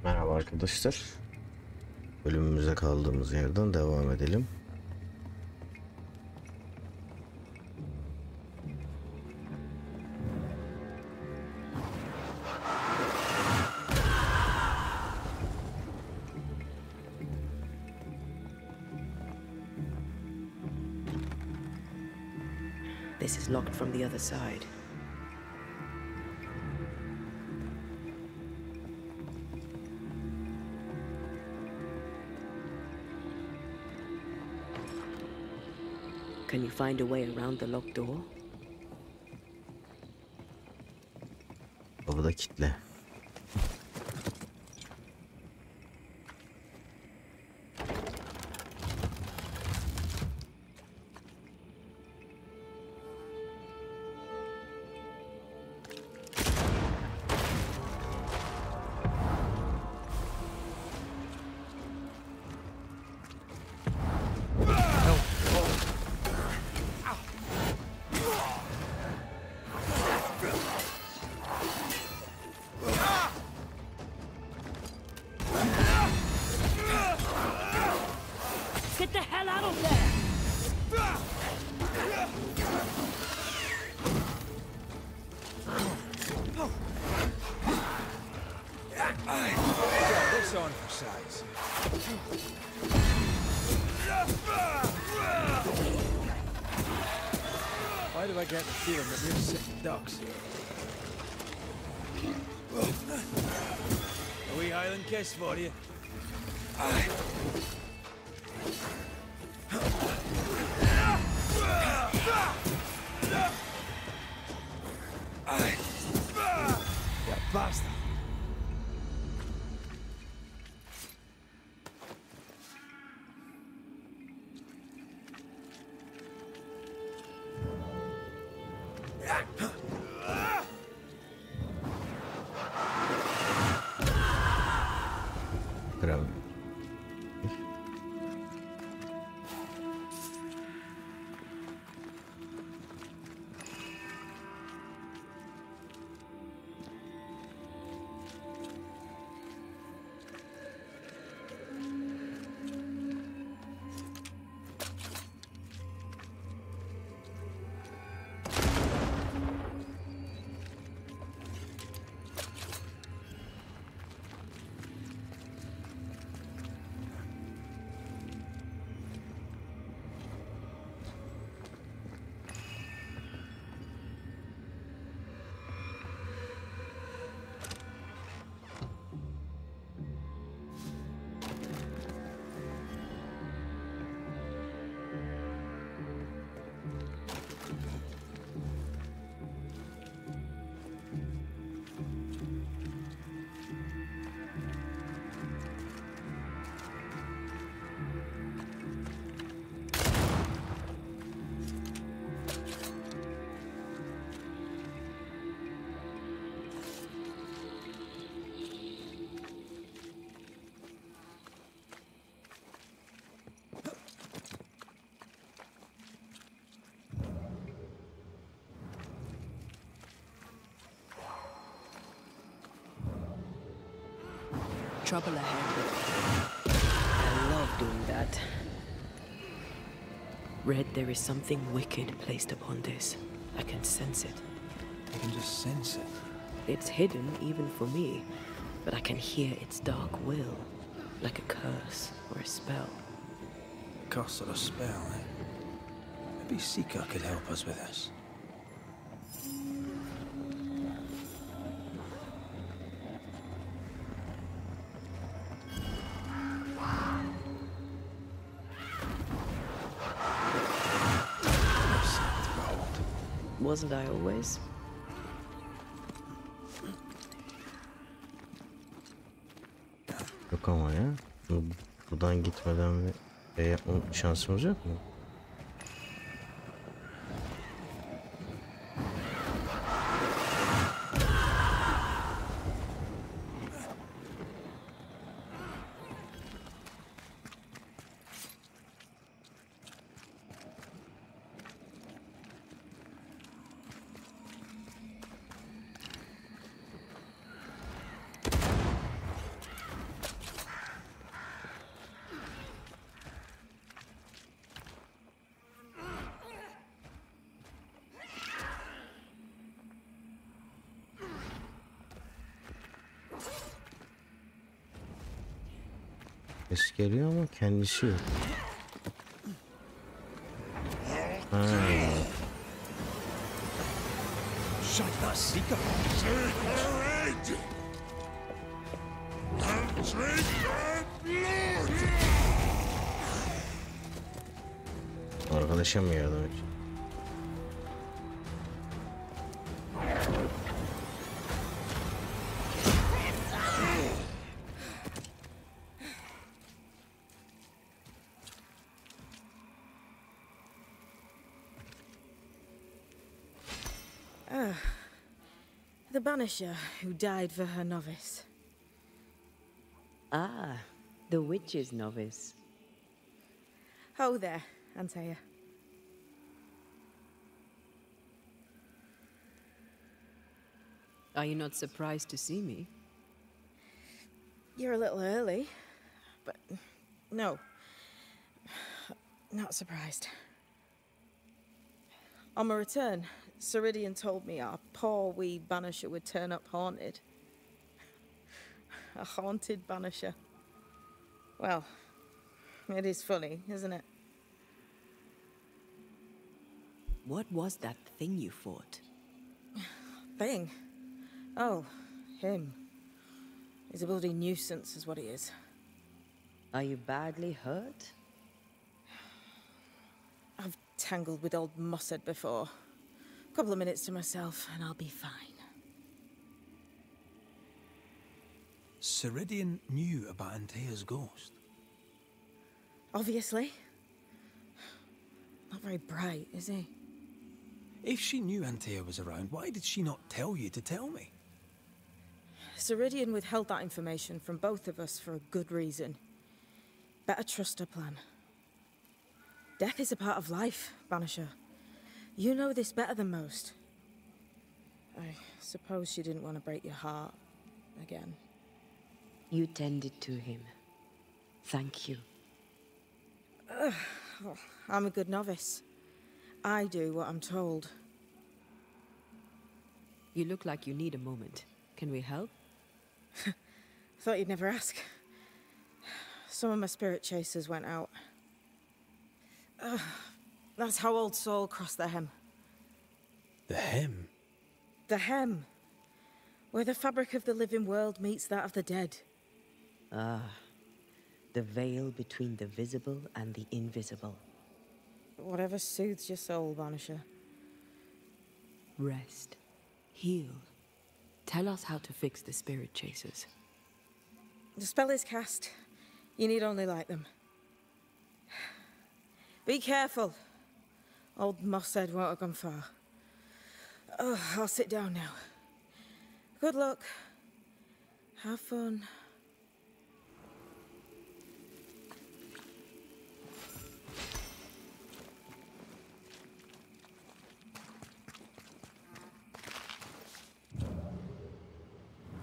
Merhaba arkadaşlar. Bölümümüze kaldığımız yerden devam edelim. This is locked from the other side. Can you find a way around the locked door? Kapı da kilitli. Get the hell out of there! Got this on for size. Why do I get the feeling that you're sitting ducks? A wee Highland kiss for you. You bastard. Bravo. Trouble ahead. I love doing that. Red, there is something wicked placed upon this. I can sense it. You can just sense it. It's hidden even for me, but I can hear its dark will, like a curse or a spell. Curse or a spell, eh? Maybe Seeker could help us with this. Wasn't I always? Yok ama ya. Buradan gitmeden bir şey yapma şansımız yok mu? Ses geliyor ama kendisi yok. Ha. Shite, that's Sika. Take her head and drink her blood! Arkadaşa mı yardım edecek? The Banisher who died for her novice. Ah, the witch's novice. Oh, there, Antea. Are you not surprised to see me? You're a little early, but no, not surprised. On my return, Ceridian told me our poor wee Banisher would turn up haunted. A haunted Banisher. Well, it is funny, isn't it? What was that thing you fought? Thing? Oh, him. He's a bloody nuisance, is what he is. Are you badly hurt? I've tangled with old Mossad before. A couple of minutes to myself, and I'll be fine. Ceridian knew about Antea's ghost. Obviously. Not very bright, is he? If she knew Antea was around, why did she not tell you to tell me? Ceridian withheld that information from both of us for a good reason. Better trust her plan. Death is a part of life, Banisher. You know this better than most. I suppose she didn't want to break your heart again. You tended to him. Thank you. I'm a good novice. I do what I'm told. You look like you need a moment. Can we help? Thought you'd never ask. Some of my spirit chasers went out. That's how Old Soul crossed the hem. The hem? The hem. Where the fabric of the living world meets that of the dead. Ah, the veil between the visible and the invisible. Whatever soothes your soul, Banisher. Rest. Heal. Tell us how to fix the spirit chasers. The spell is cast. You need only light them. Be careful. Old Mossad won't have gone far. Oh, I'll sit down now. Good luck. Have fun.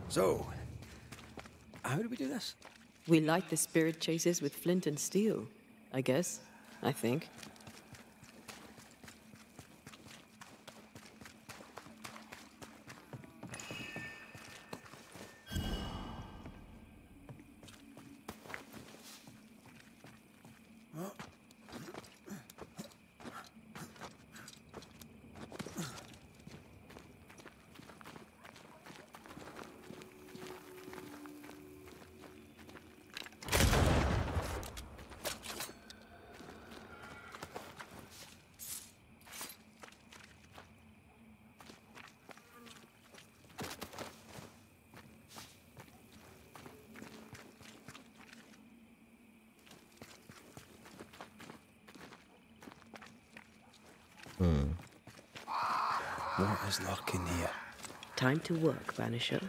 So, how do we do this? We light the spirit chasers with flint and steel, I guess. I think. What is lurking here? Time to work, Banisher.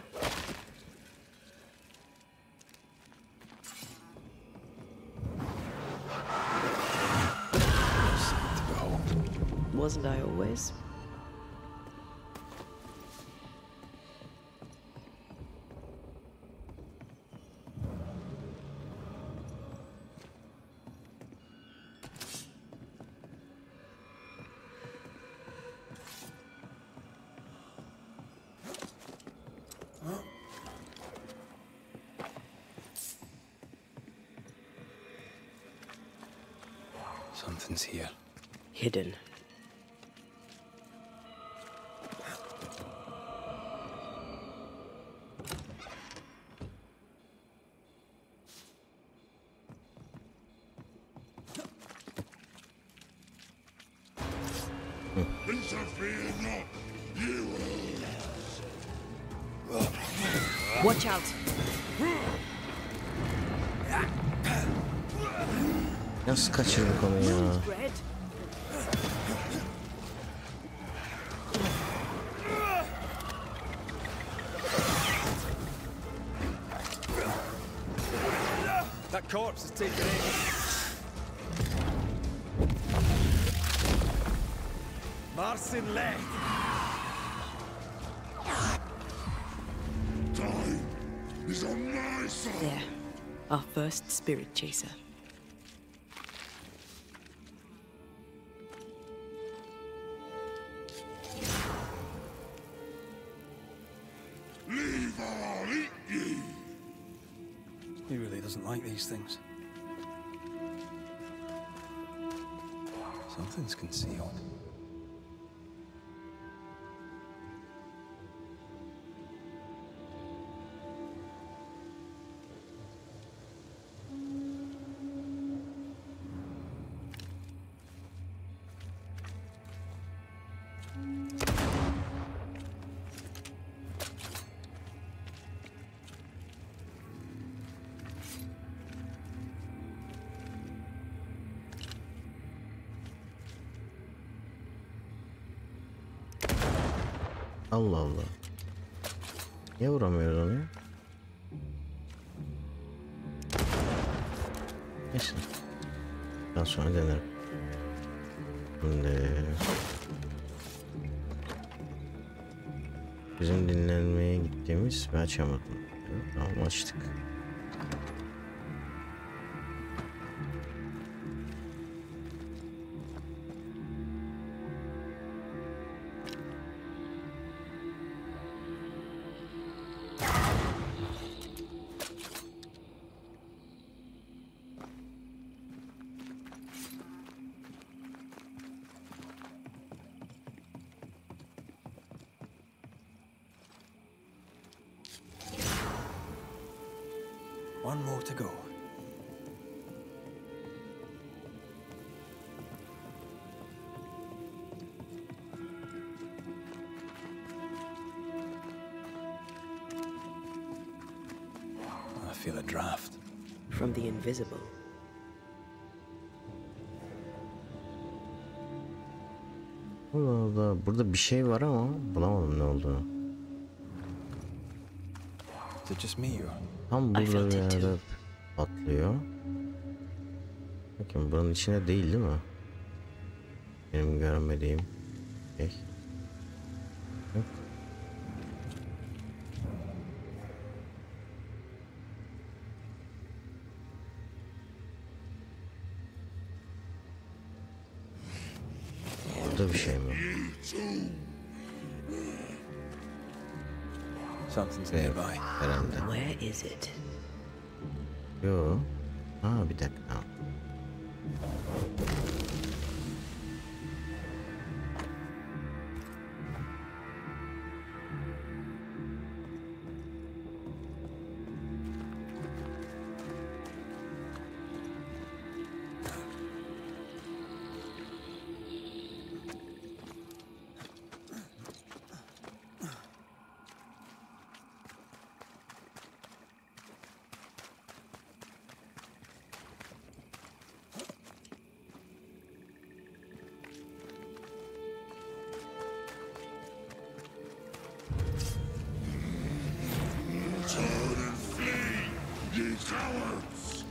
Wasn't I always? Something's here. Hidden. Interfere not, you Watch out! Nasıl kaçırdık onu ya? Red. That corpse is taking aim. Marcin left. time is on my side. There. Our first spirit chaser. Leave or I'll eat you. He really doesn't like these things. Something's concealed. Allah Allah. Niye vuramıyoruz onu ya? Neyse. Daha sonra denerim. Şimdi bizim dinlenmeye gittiğimiz ve açamadım. Evet, tamam açtık. One more to go. I feel a draft. From the invisible. Allah Allah. Burada bir şey var ama bulamadım ne olduğunu. Is it just me or? Tam I burada felt bir it yerde too. patlıyor. Bakın buranın içinde değil mi? Benim görmediğim şey. Yok. Burada bir şey mi? Something's Evet, nearby. herhalde. Where is it? Yo. Ha bir dakika. Turn and flee, ye cowards.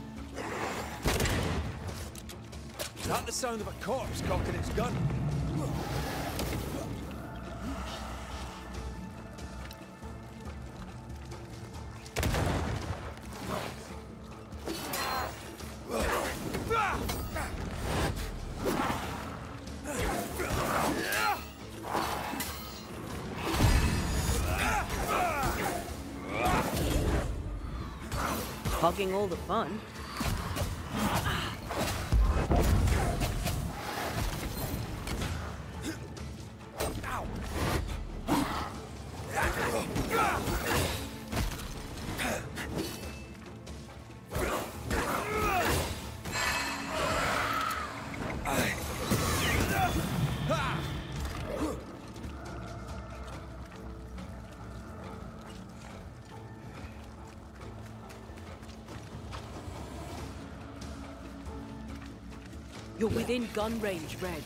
Is that the sound of a corpse cocking its gun? Hogging all the fun. You're within gun range, Red.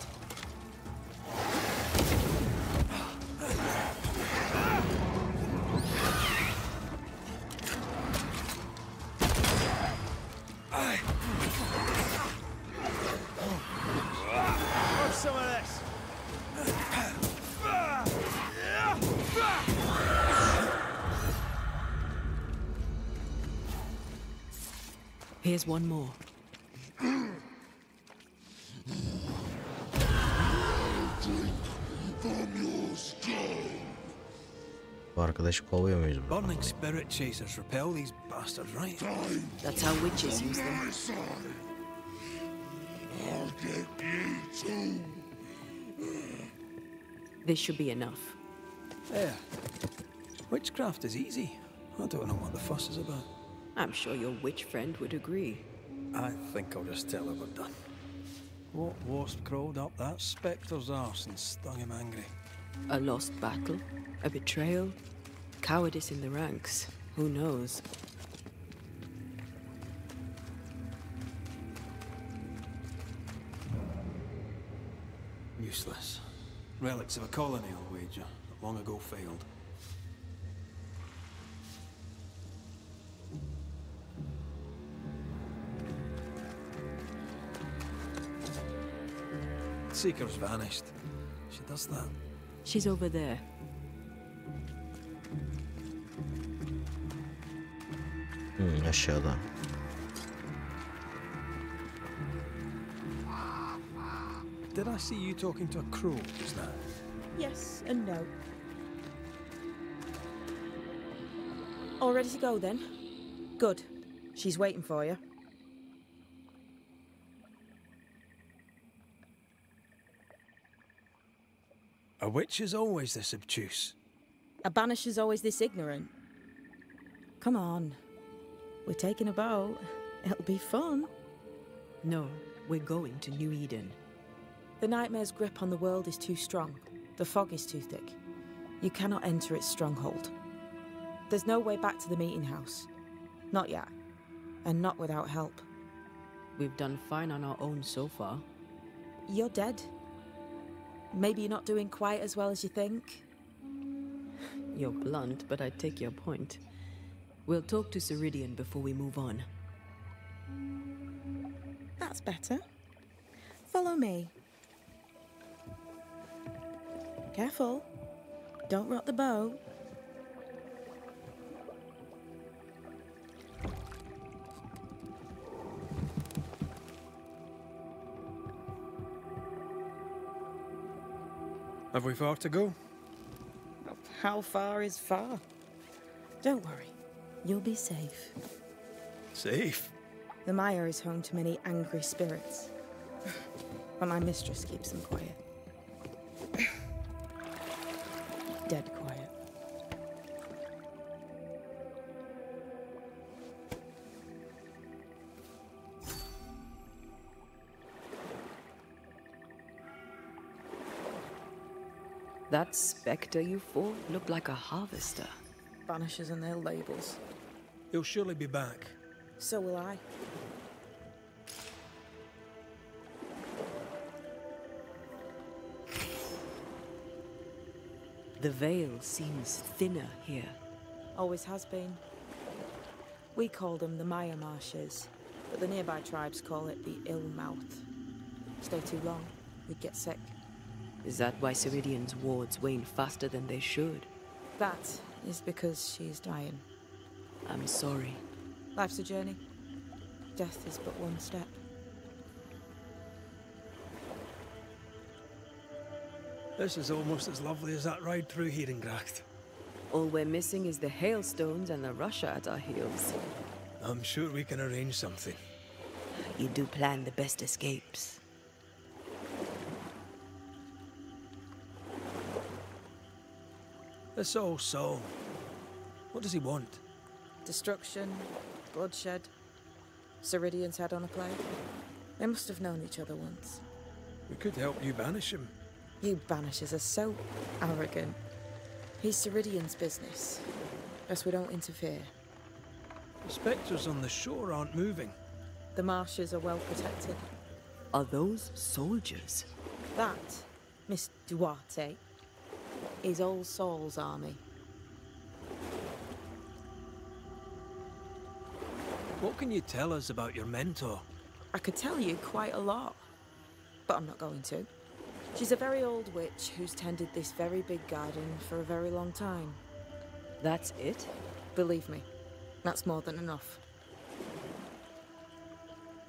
Have some of this. Here's one more. Bu arkadaşı kovuyor muyuz burada? Burning spirit chasers repel these bastards, right? That's how witches use them. My side. I'll get you too. This should be enough. There. Witchcraft is easy. I don't know what the fuss is about. I'm sure your witch friend would agree. I think I'll just tell her we're done. What wasp crawled up that spectre's arse and stung him angry? A lost battle? A betrayal? Cowardice in the ranks? Who knows? Useless. Relics of a colony, I'll wager, that long ago failed. Seeker's vanished. She does that. She's over there. Aşağıda. Did I see you talking to a crow just now? Yes and no. All ready to go then? Good. She's waiting for you. A witch is always this obtuse. A banisher's always this ignorant. Come on. We're taking a boat. It'll be fun. No, we're going to New Eden. The nightmare's grip on the world is too strong. The fog is too thick. You cannot enter its stronghold. There's no way back to the meeting house. Not yet. And not without help. We've done fine on our own so far. You're dead. Maybe you're not doing quite as well as you think. You're blunt, but I take your point. We'll talk to Ceridian before we move on. That's better. Follow me. Careful. Don't rock the boat. Have we far to go? How far is far? Don't worry. You'll be safe. Safe? The mire is home to many angry spirits. But my mistress keeps them quiet. Dead quiet. That spectre you fought looked like a harvester. Banishers and their labels. He'll surely be back. So will I. The veil seems thinner here. Always has been. We call them the Maya Marshes, but the nearby tribes call it the Ill Mouth. Stay too long, we'd get sick. Is that why Ceridian's wards wane faster than they should? That is because she's dying. I'm sorry. Life's a journey. Death is but one step. This is almost as lovely as that ride through Herengracht. All we're missing is the hailstones and the Russia at our heels. I'm sure we can arrange something. You do plan the best escapes. This old Saul. What does he want? destruction, bloodshed. Ceridian's head on a plate. They must have known each other once. We could help you banish him. You Banishers are so arrogant. He's Ceridian's business. Guess we don't interfere. The spectres on the shore aren't moving. The marshes are well protected. Are those soldiers? That, Miss Duarte, is Old Saul's army. What can you tell us about your mentor? I could tell you quite a lot, but I'm not going to. She's a very old witch who's tended this very big garden for a very long time. That's it? Believe me, that's more than enough.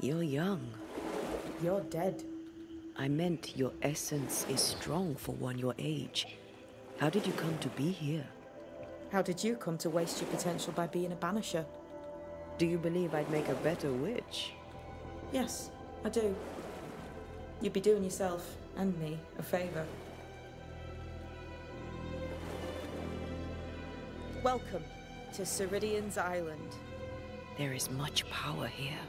You're young. You're dead. I meant your essence is strong for one your age. How did you come to be here? How did you come to waste your potential by being a banisher? Do you believe I'd make a better witch? Yes, I do. You'd be doing yourself and me a favor. Welcome to Ceridian's Island. There is much power here.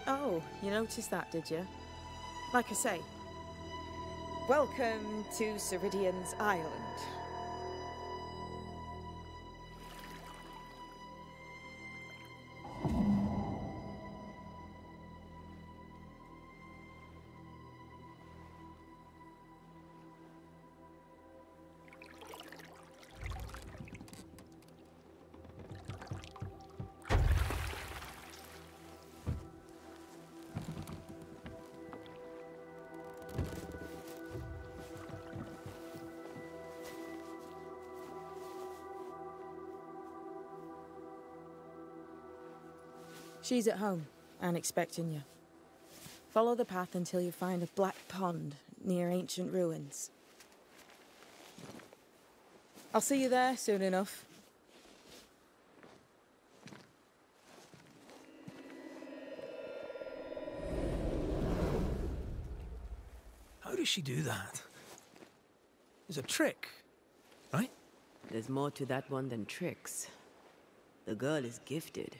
Oh, you noticed that, did you? Like I say, welcome to Ceridian's Island. She's at home and expecting you. Follow the path until you find a black pond near ancient ruins. I'll see you there soon enough. How does she do that? It's a trick, right? There's more to that one than tricks. The girl is gifted.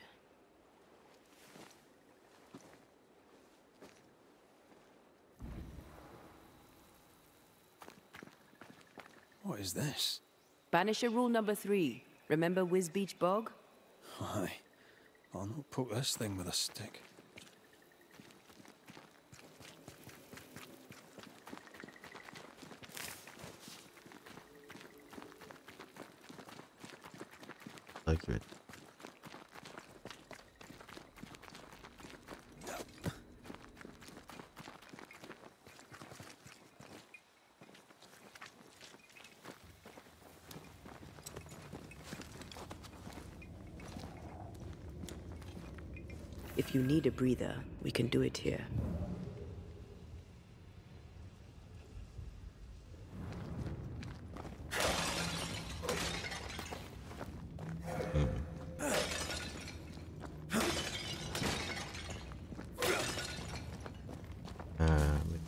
What is this? Banisher rule number 3. Remember Whiz Beach Bog? Aye. I'll not poke this thing with a stick. Takip et. If you need a breather, we can do it here.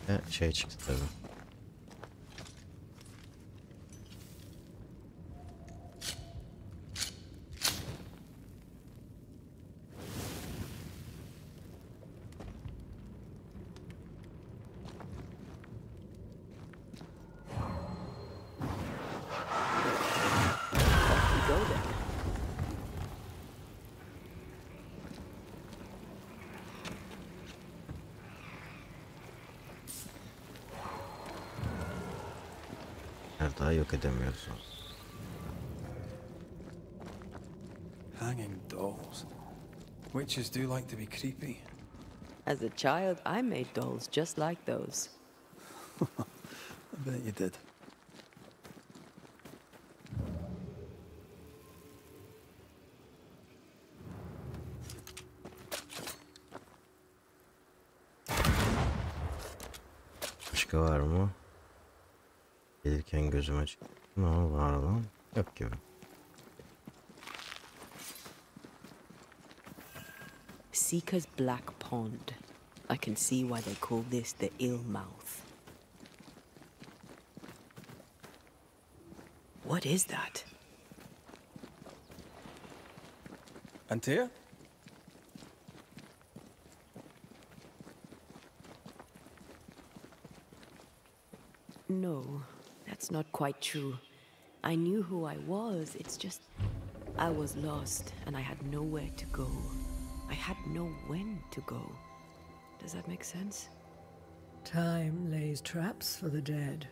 Bir de şey çıktı tabii. Go then. Her daha yok edemiyorsun. Hanging dolls. Witches do like to be creepy. As a child, I made dolls just like those. I bet you did. Başka var mı? Gelirken gözüme çıktı. Ne var lan? Yok gibi. Seeker's Black Pond. I can see why they call this the ill mouth. What is that? Antea? No, that's not quite true. I knew who I was, it's just... I was lost, and I had nowhere to go. I had no when to go. Does that make sense? Time lays traps for the dead.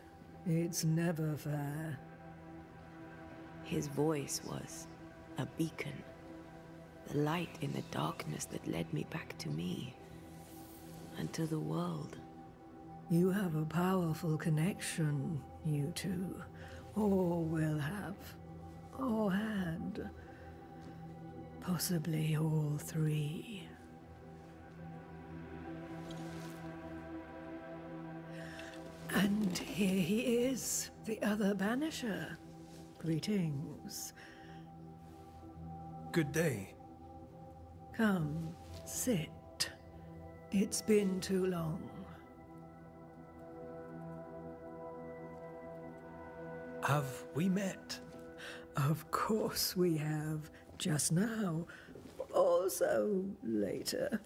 It's never fair. His voice was a beacon. The light in the darkness that led me back to me. And to the world. You have a powerful connection, you two. Or will have. Or had. Possibly all three. And here he is, the other Banisher. Greetings. Good day. Come, sit. It's been too long. Have we met? Of course we have. Just now. Also later.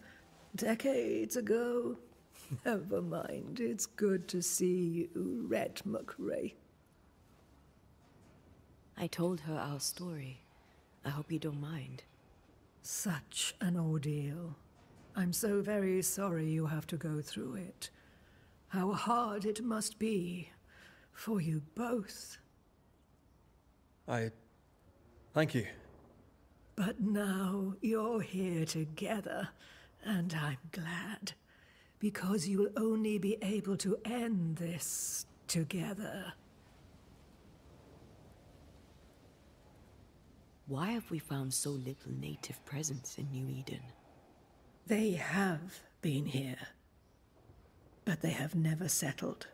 Decades ago. Never mind. It's good to see you, Red McRae. I told her our story. I hope you don't mind. Such an ordeal. I'm so very sorry you have to go through it. How hard it must be for you both. Thank you. But now you're here together, and I'm glad. Because you'll only be able to end this together. Why have we found so little native presence in New Eden? They have been here, but they have never settled.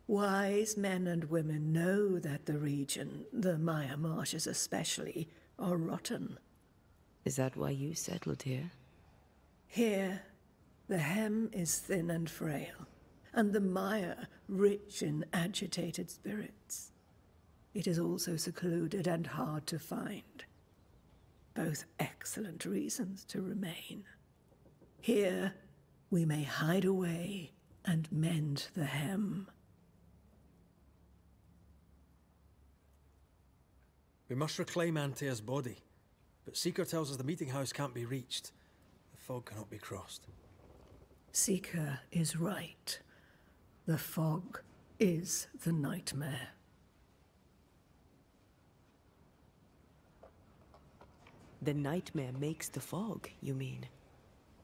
Wise men and women know that the region, the Maya marshes especially, are rotten. Is that why you settled here? Here, the hem is thin and frail, and the Maya rich in agitated spirits. It is also secluded and hard to find. Both excellent reasons to remain. Here, we may hide away and mend the hem. We must reclaim Antea's body, but Seeker tells us the meeting house can't be reached. The fog cannot be crossed. Seeker is right. The fog is the nightmare. The nightmare makes the fog, you mean?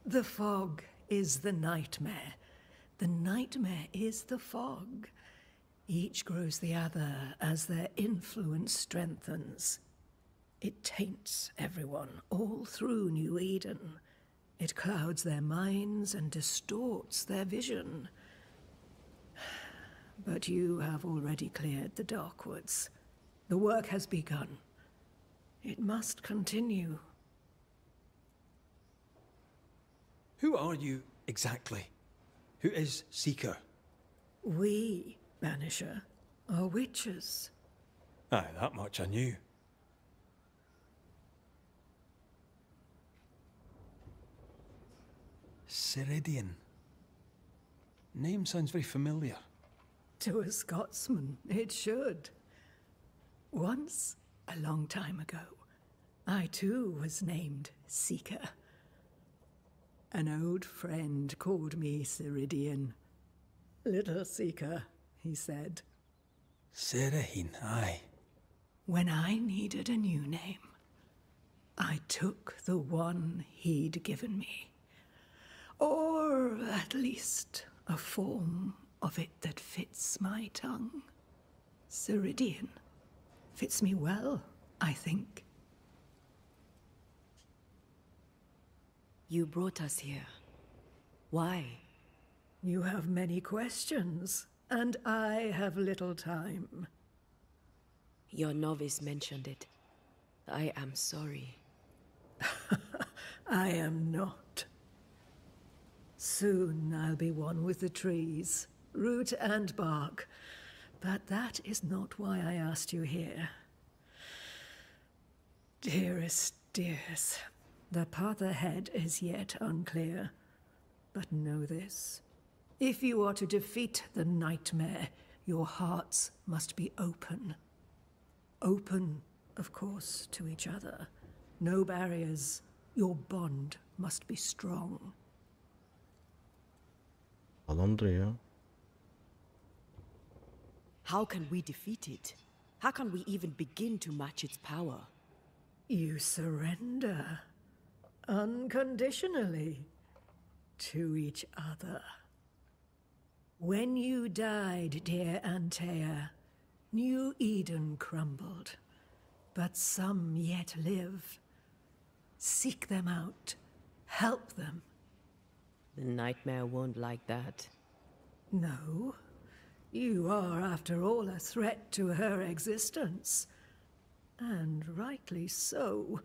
The fog is the nightmare. The nightmare is the fog. Each grows the other as their influence strengthens. It taints everyone, all through New Eden. It clouds their minds and distorts their vision. But you have already cleared the Darkwoods. The work has begun. It must continue. Who are you exactly? Who is Seeker? We, Banisher, are witches. Aye, that much I knew. Ceridian. Name sounds very familiar. To a Scotsman, it should. Once, a long time ago, I too was named Seeker. An old friend called me Ceridian. Little Seeker, he said. Serahine, aye. When I needed a new name, I took the one he'd given me. Or at least a form of it that fits my tongue. Ceridian. Fits me well, I think. You brought us here. Why? You have many questions, and I have little time. Your novice mentioned it. I am sorry. I am not. Soon I'll be one with the trees, root and bark. But that is not why I asked you here. Dearest dears, The path ahead is yet unclear. But know this. If you are to defeat the nightmare, your hearts must be open. Open, of course, to each other. No barriers. Your bond must be strong. Adamdır ya. How can we defeat it? How can we even begin to match its power? You surrender. Unconditionally. To each other. When you died, dear Antea, New Eden crumbled, but some yet live. Seek them out. Help them. The nightmare won't like that. No. You are, after all, a threat to her existence. And rightly so.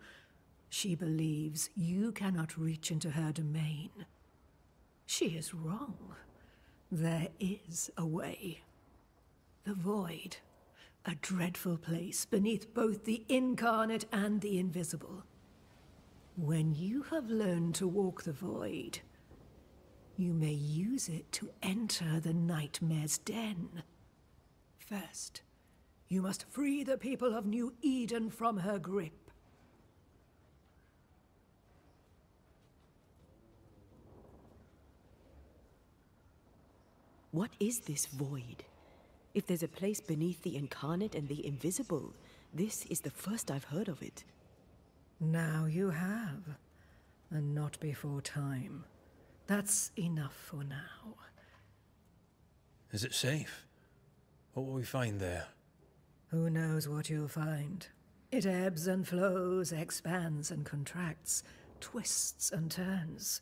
She believes you cannot reach into her domain. She is wrong. There is a way. The void. A dreadful place beneath both the incarnate and the invisible. When you have learned to walk the void, you may use it to enter the nightmare's den. First, you must free the people of New Eden from her grip. What is this void? If there's a place beneath the incarnate and the invisible, this is the first I've heard of it. Now you have, and not before time. That's enough for now. Is it safe? What will we find there? Who knows what you'll find? It ebbs and flows, expands and contracts, twists and turns,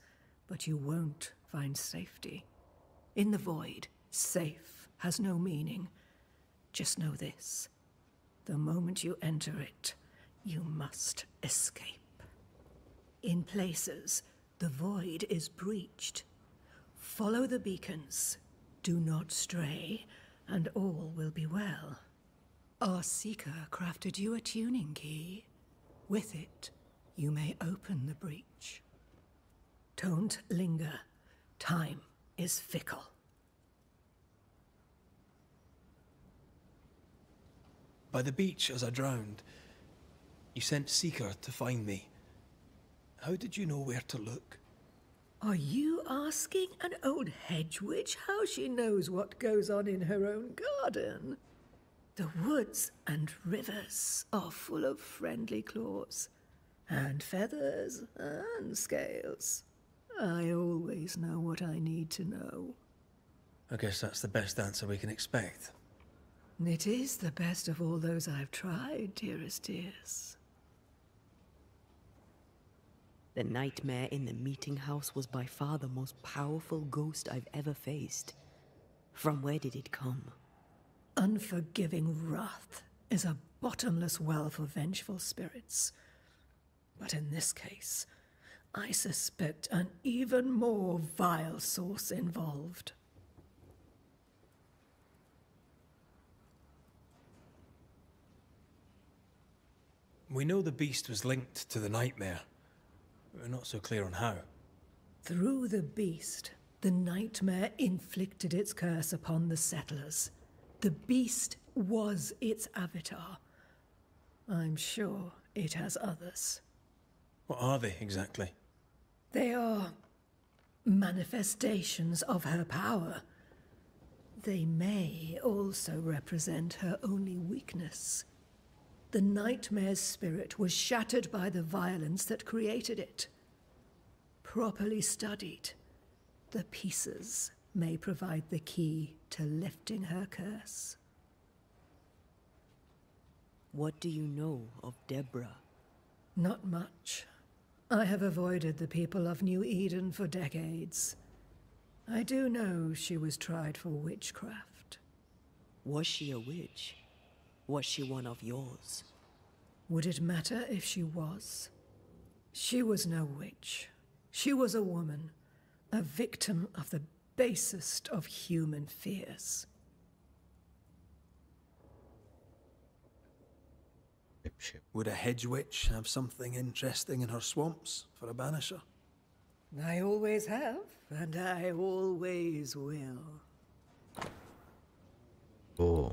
but you won't find safety. In the void, safe has no meaning. Just know this. The moment you enter it, you must escape. In places, the void is breached. Follow the beacons. Do not stray, and all will be well. Our seeker crafted you a tuning key. With it, you may open the breach. Don't linger. Time is fickle. By the beach as I drowned, you sent Seeker to find me. How did you know where to look? Are you asking an old hedge witch how she knows what goes on in her own garden? The woods and rivers are full of friendly claws, and feathers and scales. I always know what I need to know. I guess that's the best answer we can expect. It is the best of all those I've tried, dearest dears. The nightmare in the meeting house was by far the most powerful ghost I've ever faced. From where did it come? Unforgiving wrath is a bottomless well for vengeful spirits. But in this case, I suspect an even more vile source involved. We know the beast was linked to the nightmare. We're not so clear on how. Through the beast, the nightmare inflicted its curse upon the settlers. The beast was its avatar. I'm sure it has others. What are they exactly? They are manifestations of her power. They may also represent her only weakness. The nightmare's spirit was shattered by the violence that created it. Properly studied, the pieces may provide the key to lifting her curse. What do you know of Deborah? Not much. I have avoided the people of New Eden for decades. I do know she was tried for witchcraft. Was she a witch? Was she one of yours? Would it matter if she was? She was no witch. She was a woman, a victim of the basest of human fears. bir şey. Would a hedge witch have something interesting in her swamps for a banisher? I always have, and I always will. Oo.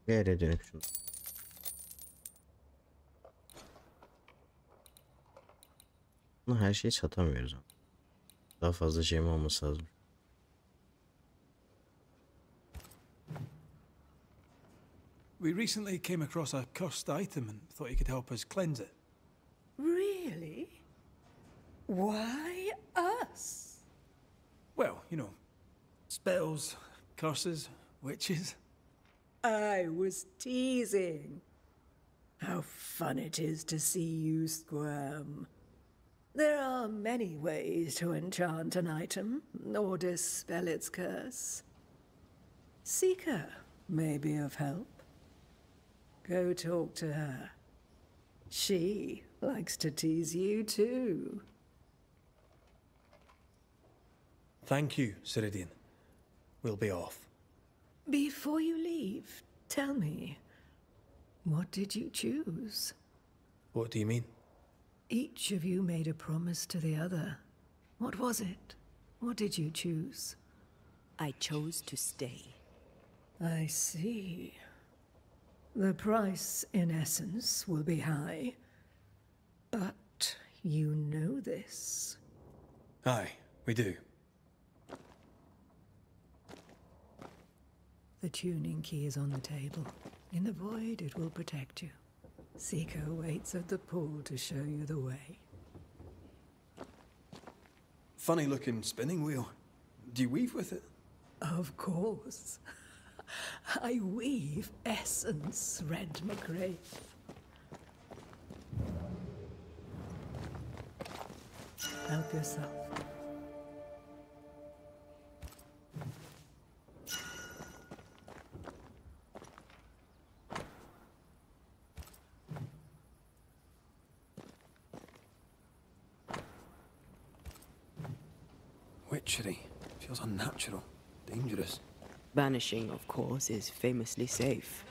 Bir yere dönüp şunu. Bunu her şeyi satamıyoruz ama. Daha fazla şeyim olması lazım. We recently came across a cursed item and thought you could help us cleanse it. Really? Why us? Well, you know, spells, curses, witches. I was teasing. How fun it is to see you squirm. There are many ways to enchant an item or dispel its curse. Seeker may be of help. Go talk to her. She likes to tease you too. Thank you, Ceridian. We'll be off. Before you leave, tell me, what did you choose? What do you mean? Each of you made a promise to the other. What was it? What did you choose? I chose to stay. I see. The price, in essence, will be high. But you know this. Aye, we do. The tuning key is on the table. In the void, it will protect you. Seeker waits at the pool to show you the way. Funny looking spinning wheel. Do you weave with it? Of course. I weave essence, Red McRae. Help yourself. Witchery. Feels unnatural. Dangerous. Banishing, of course, is famously safe.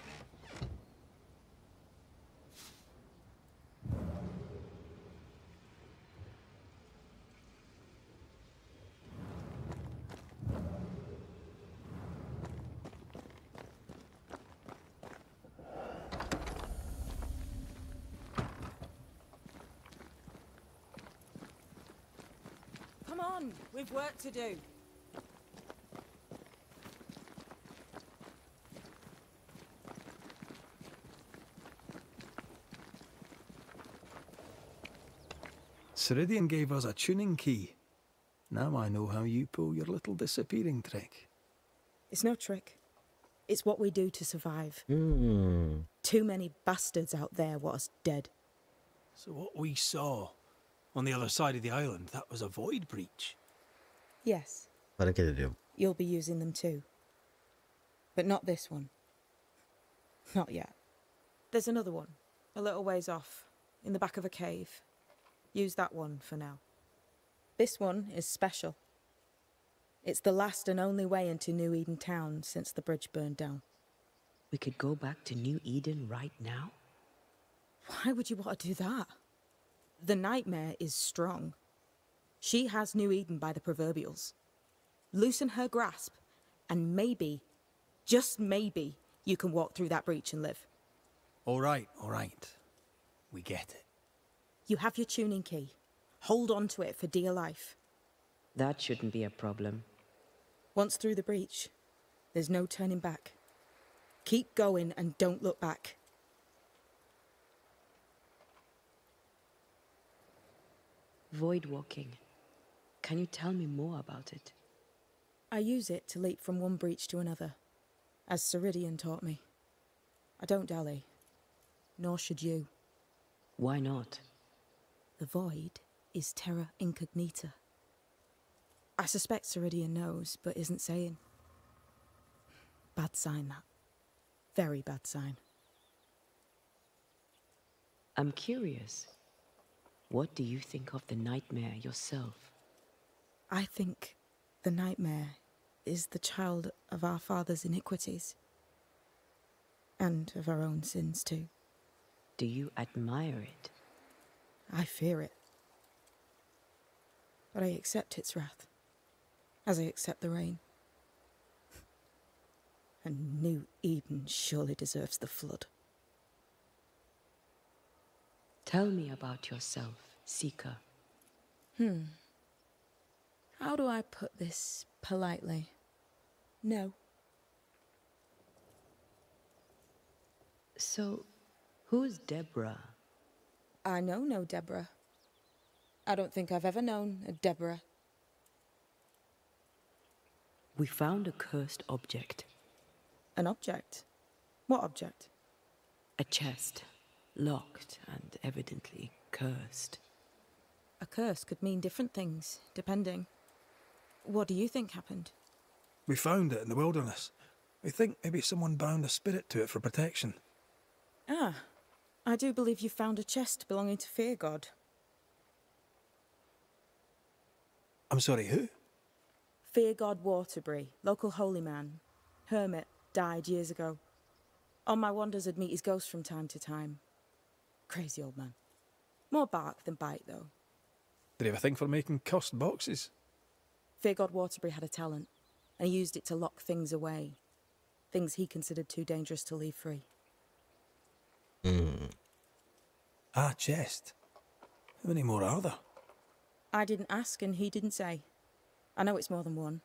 Come on, we've work to do. Ceridian gave us a tuning key. Now I know how you pull your little disappearing trick. It's no trick. It's what we do to survive. Hmm. Too many bastards out there want us dead. So what we saw on the other side of the island, that was a void breach. Yes, Hareket ediyorum. you'll be using them too. But not this one. Not yet. There's another one, a little ways off, in the back of a cave. Use that one for now. This one is special. It's the last and only way into New Eden town since the bridge burned down. We could go back to New Eden right now? Why would you want to do that? The nightmare is strong. She has New Eden by the proverbials. Loosen her grasp, and maybe, just maybe, you can walk through that breach and live. All right. We get it. You have your tuning key. Hold on to it for dear life. That shouldn't be a problem. Once through the breach, there's no turning back. Keep going and don't look back. Void walking. Can you tell me more about it? I use it to leap from one breach to another, as Ceridian taught me. I don't dally, nor should you. Why not? The void is terra incognita. I suspect Ceridian knows, but isn't saying. Bad sign, that. Very bad sign. I'm curious. What do you think of the nightmare yourself? I think the nightmare is the child of our father's iniquities. And of our own sins, too. Do you admire it? I fear it. But I accept its wrath, as I accept the rain. And New Eden surely deserves the flood. Tell me about yourself, Seeker. How do I put this politely? No. So, who's Deborah? I know no Deborah. I don't think I've ever known a Deborah. We found a cursed object. An object? What object? A chest, locked and evidently cursed. A curse could mean different things, depending. What do you think happened? We found it in the wilderness. We think maybe someone bound a spirit to it for protection. Ah, I do believe you found a chest belonging to Fear God. I'm sorry, who? Fear God Waterbury, local holy man. Hermit, died years ago. On my wanders I'd meet his ghost from time to time. Crazy old man. More bark than bite, though. Did he have a thing for making cursed boxes? Fear God Waterbury had a talent, and he used it to lock things away. Things he considered too dangerous to leave free. Ah, chest. How many more are there? I didn't ask, and he didn't say. I know it's more than one.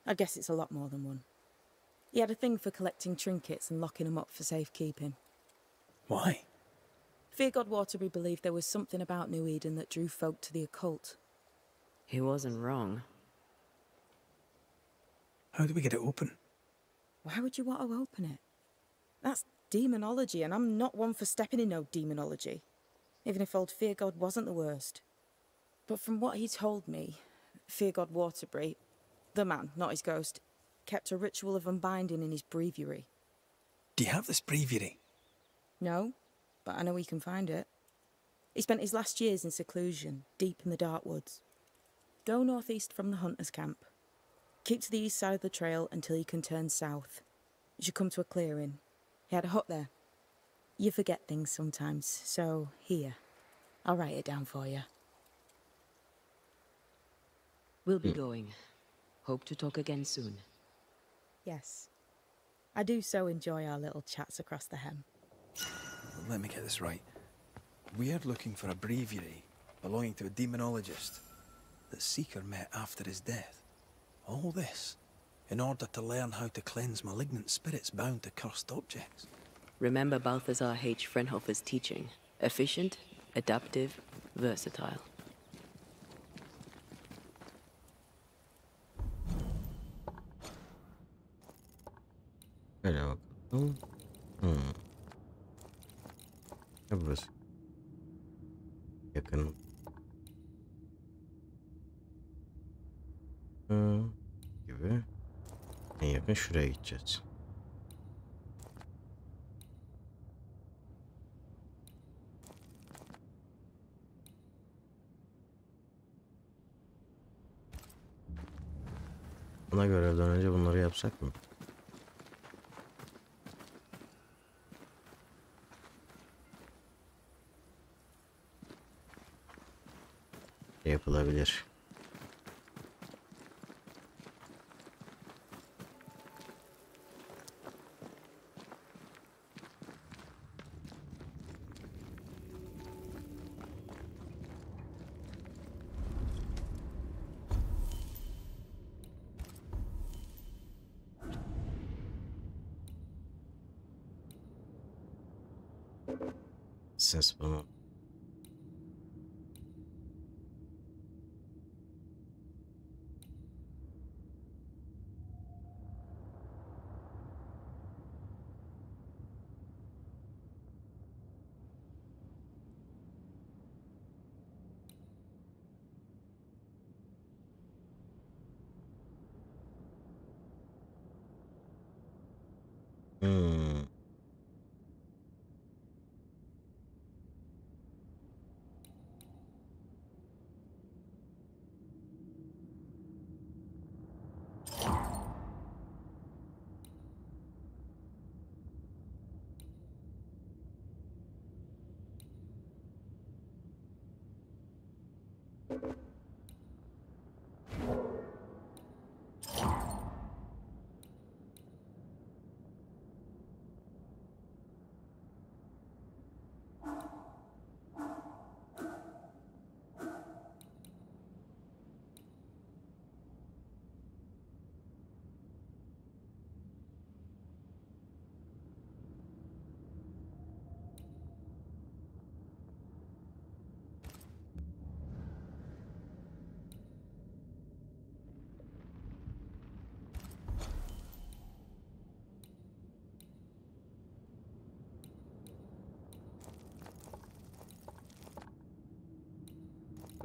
I guess it's a lot more than one. He had a thing for collecting trinkets and locking them up for safekeeping. Why? Fear God Waterbury believed there was something about New Eden that drew folk to the occult. He wasn't wrong. How do we get it open? Why would you want to open it? That's demonology, and I'm not one for stepping in no demonology, even if old Fear God wasn't the worst. But from what he told me, Fear God Waterbury, the man, not his ghost, kept a ritual of unbinding in his breviary. Do you have this breviary? No, but I know he can find it. He spent his last years in seclusion, deep in the dark woods. Go northeast from the hunter's camp. Keep to the east side of the trail until you can turn south. You should come to a clearing. He had a hut there. You forget things sometimes, so here. I'll write it down for you. We'll be going. Hope to talk again soon. Yes. I do so enjoy our little chats across the hem. Let me get this right. We're looking for a breviary belonging to a demonologist that Seeker met after his death. All this in order to learn how to cleanse malignant spirits bound to cursed objects. Remember Balthazar H. Frenhofer's teaching. Efficient, adaptive, versatile. Öyle bakalım. Ya burası. Yakın. Gibi. En yakın şuraya gideceğiz. Buna görevden önce bunları yapsak mı? Yapılabilir. göreceksiniz bunu. Hmm.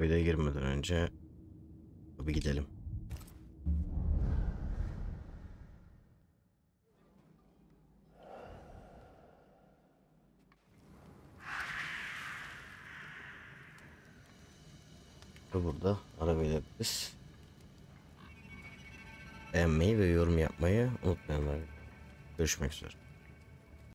Böyle girmeden önce bir gidelim. Ve burada arabayabiliriz. Beğenmeyi ve yorum yapmayı unutmayın. Görüşmek üzere.